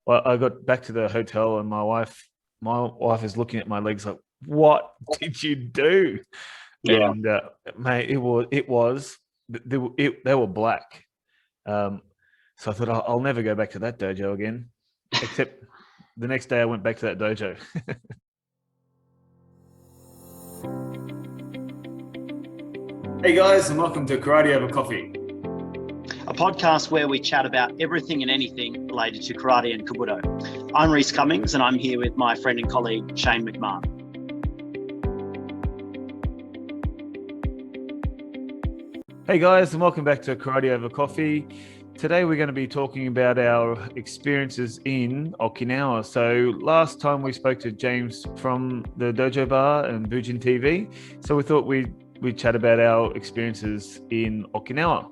Well, I got back to the hotel and my wife is looking at my legs like, "What did you do?" Yeah. And mate, they were black. Um, so I thought I'll never go back to that dojo again. Except the next day I went back to that dojo. Hey guys, and welcome to Karate Over Coffee. A podcast where we chat about everything and anything related to karate and Kabuto. I'm Reece Cummings, and I'm here with my friend and colleague, Cheyne McMahon. Hey guys, and welcome back to Karate Over Coffee. Today we're going to be talking about our experiences in Okinawa. So last time we spoke to James from the Dojo Bar and Bujin TV. So we thought we'd chat about our experiences in Okinawa.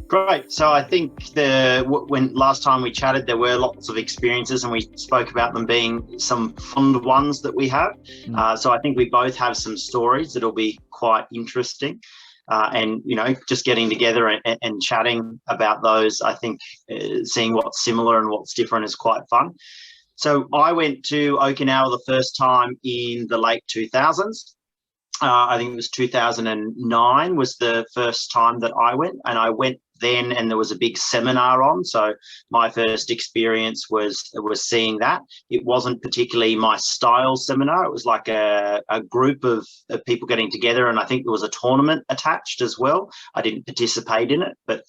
Great. So I think when last time we chatted, there were lots of experiences, and we spoke about them being some fond ones that we have. So I think we both have some stories that'll be quite interesting. And, just getting together and chatting about those, I think seeing what's similar and what's different is quite fun. So I went to Okinawa the first time in the late 2000s. I think it was 2009 was the first time that I went, and I went then, and there was a big seminar on. So my first experience was seeing that. It wasn't particularly my style seminar. It was like a group of people getting together, and I think there was a tournament attached as well. I didn't participate in it, but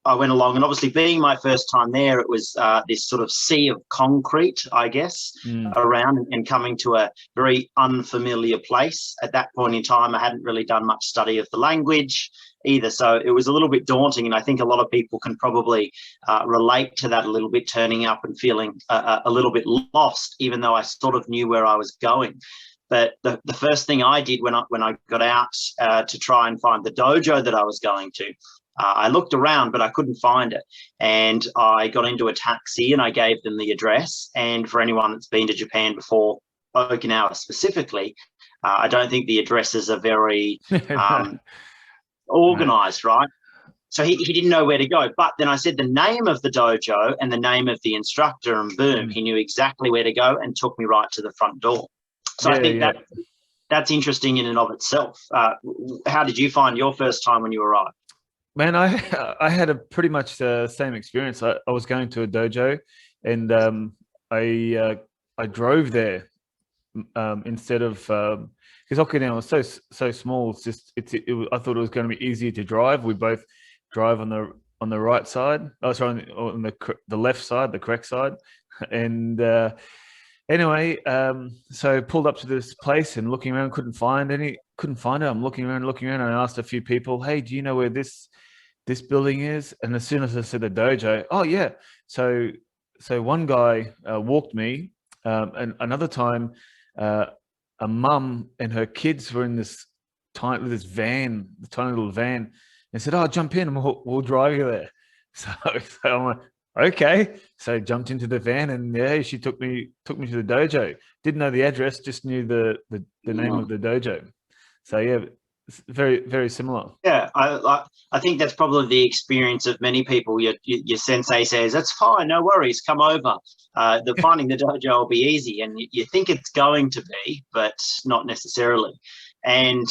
I went along, and obviously being my first time there, it was this sort of sea of concrete, I guess, around, and coming to a very unfamiliar place. At that point in time, I hadn't really done much study of the language either, so it was a little bit daunting, and I think a lot of people can probably relate to that a little bit, turning up and feeling a little bit lost, even though I sort of knew where I was going. But the first thing I did when I got out to try and find the dojo that I was going to, I looked around, but I couldn't find it. And I got into a taxi and I gave them the address. And for anyone that's been to Japan before, Okinawa specifically, I don't think the addresses are very organized, right? So he didn't know where to go. But then I said the name of the dojo and the name of the instructor, and boom, he knew exactly where to go and took me right to the front door. So I think that's interesting in and of itself. How did you find your first time when you arrived? Man, I had a pretty much the same experience. I was going to a dojo, and I drove there instead of because Okinawa was so small. It's just I thought it was going to be easier to drive. We both drive on the right side. Oh, sorry, on the left side, the correct side, and. Anyway, so pulled up to this place and looking around, couldn't find it. I'm looking around, and I asked a few people, "Hey, do you know where this building is?" And as soon as I said the dojo, oh yeah. So one guy walked me, and another time, a mum and her kids were in this tiny little van, and said, "Oh, jump in, and we'll drive you there." So I'm like, okay. So I jumped into the van, and yeah, she took me to the dojo. Didn't know the address, just knew the name of the dojo. So yeah, it's very, very similar. Yeah, I think that's probably the experience of many people. Your sensei says, "That's fine, no worries, come over." Finding the dojo will be easy, and you think it's going to be, but not necessarily. And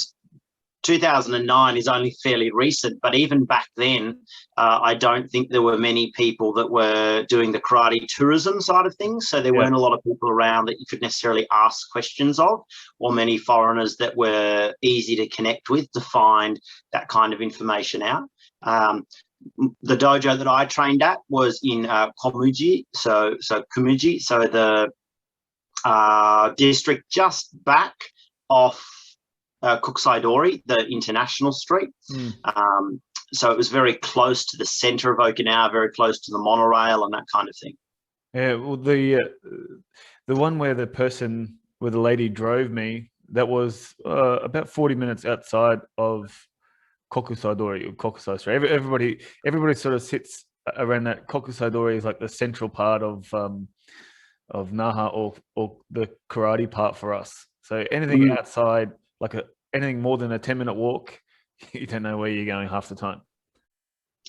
2009 is only fairly recent, but even back then, I don't think there were many people that were doing the karate tourism side of things. So there weren't a lot of people around that you could necessarily ask questions of, or many foreigners that were easy to connect with to find that kind of information out. The dojo that I trained at was in Komuji, so Kumuji, so the district just back off Kukusai-dori, the international street. So it was very close to the center of Okinawa, very close to the monorail and that kind of thing. Yeah, well, the one where the lady drove me, that was about 40 minutes outside of Kokusai-dori or Kokusai Street. Everybody sort of sits around that. Kokusai-dori is like the central part of Naha or the karate part for us. So anything outside, anything more than a 10-minute walk, you don't know where you're going half the time.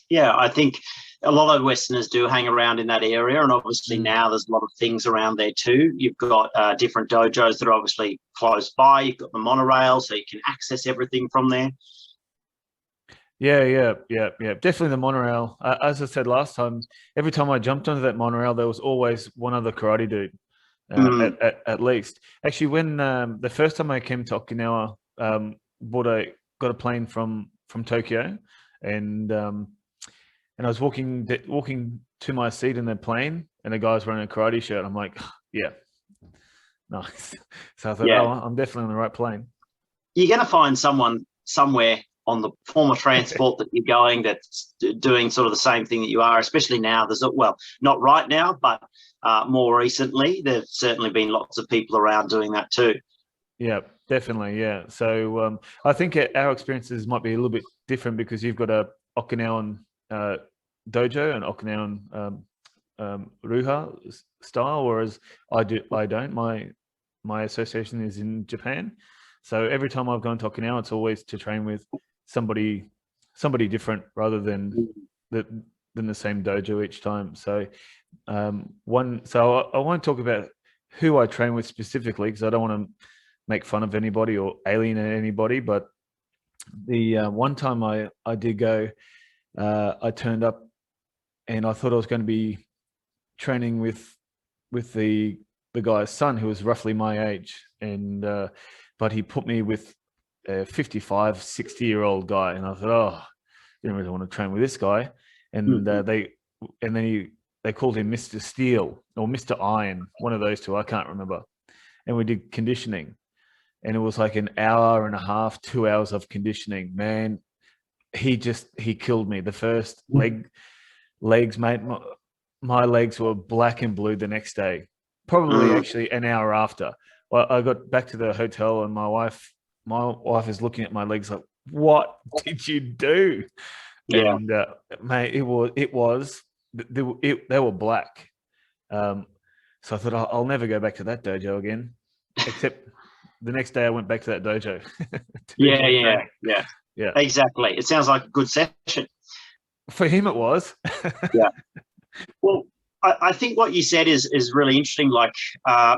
Yeah, I think a lot of Westerners do hang around in that area, and obviously now there's a lot of things around there too. You've got different dojos that are obviously close by. You've got the monorail, so you can access everything from there. Yeah. Definitely the monorail. As I said last time, every time I jumped onto that monorail, there was always one other karate dude, at least. Actually, when the first time I came to Okinawa, got a plane from Tokyo, and I was walking to my seat in the plane, and the guy's wearing a karate shirt. I'm like, yeah, nice. So I thought, oh, I'm definitely on the right plane. You're going to find someone somewhere on the form of transport that you're going that's doing sort of the same thing that you are, especially now. Well, not right now, but more recently, there's certainly been lots of people around doing that too. Yeah, definitely. Yeah. So I think our experiences might be a little bit different because you've got a Okinawan dojo and Okinawan Ruha style, whereas I don't. My association is in Japan. So every time I've gone to Okinawa, it's always to train with somebody different rather than the same dojo each time. So I won't talk about who I train with specifically because I don't want to make fun of anybody or alienate anybody. But the one time I did go, I turned up and I thought I was going to be training with the guy's son, who was roughly my age, and but he put me with a 55, 60-year-old guy, and I thought, oh, I didn't really want to train with this guy. And they called him Mr. Steel or Mr. Iron, one of those two, I can't remember. And we did conditioning, and it was like an hour and a half, 2 hours of conditioning. Man, he killed me. The first legs, mate, my legs were black and blue the next day, probably actually an hour after. Well, I got back to the hotel, and my wife is looking at my legs like, what did you do? Yeah. And mate, they were black. So I thought, I'll never go back to that dojo again, except the next day I went back to that dojo. Yeah. Exactly. It sounds like a good session. For him, it was. Yeah. Well, I think what you said is really interesting. Like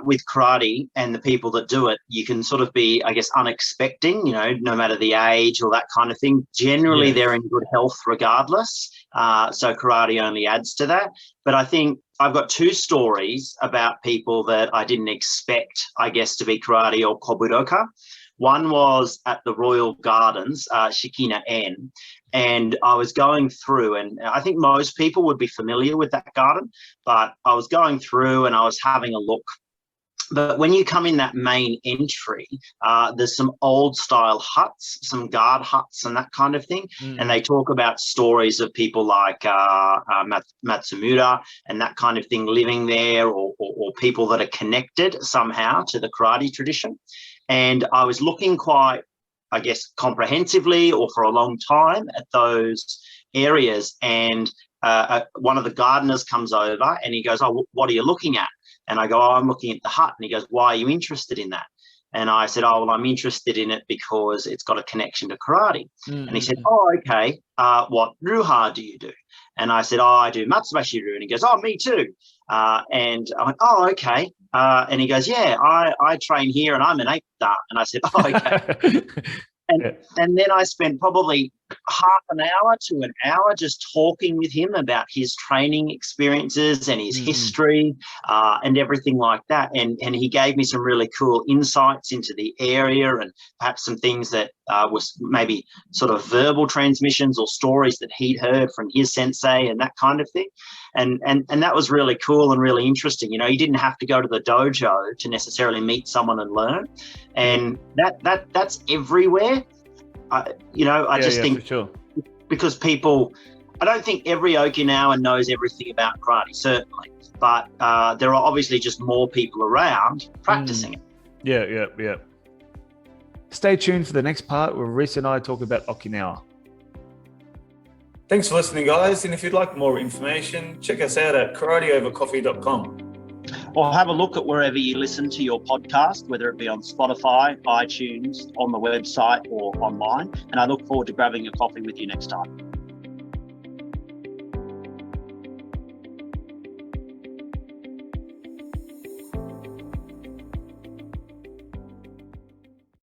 with karate and the people that do it, you can sort of be, I guess, unexpecting, no matter the age or that kind of thing. Generally, they're in good health regardless. So karate only adds to that. But I think I've got two stories about people that I didn't expect, I guess, to be karate or kobudoka. One was at the Royal Gardens, Shikina-en, and I was going through, and I think most people would be familiar with that garden, but I was going through and I was having a look. But when you come in that main entry, there's some old style huts, some guard huts and that kind of thing. And they talk about stories of people like Matsumura and that kind of thing living there, or people that are connected somehow to the karate tradition. And I was looking quite, I guess, comprehensively or for a long time at those areas. And one of the gardeners comes over and he goes, oh, what are you looking at? And I go, oh, I'm looking at the hut. And he goes, why are you interested in that? And I said, oh, well, I'm interested in it because it's got a connection to karate. And he said, oh, okay. What Ruha do you do? And I said, oh, I do Matsubashi Ru. And he goes, oh, me too. And I went, oh, okay. And he goes, yeah, I train here and I'm an 8-star. And I said, oh, okay. And then I spent probably half an hour to an hour just talking with him about his training experiences and his history and everything like that. And he gave me some really cool insights into the area and perhaps some things that was maybe sort of verbal transmissions or stories that he'd heard from his sensei and that kind of thing. And that was really cool and really interesting. You didn't have to go to the dojo to necessarily meet someone and learn. And that's everywhere. I just think, for sure. because people, I don't think every Okinawan knows everything about karate, certainly, but there are obviously just more people around practicing it. Yeah. Stay tuned for the next part where Reece and I talk about Okinawa. Thanks for listening, guys. And if you'd like more information, check us out at karateovercoffee.com. Or have a look at wherever you listen to your podcast, whether it be on Spotify, iTunes, on the website or online. And I look forward to grabbing a coffee with you next time.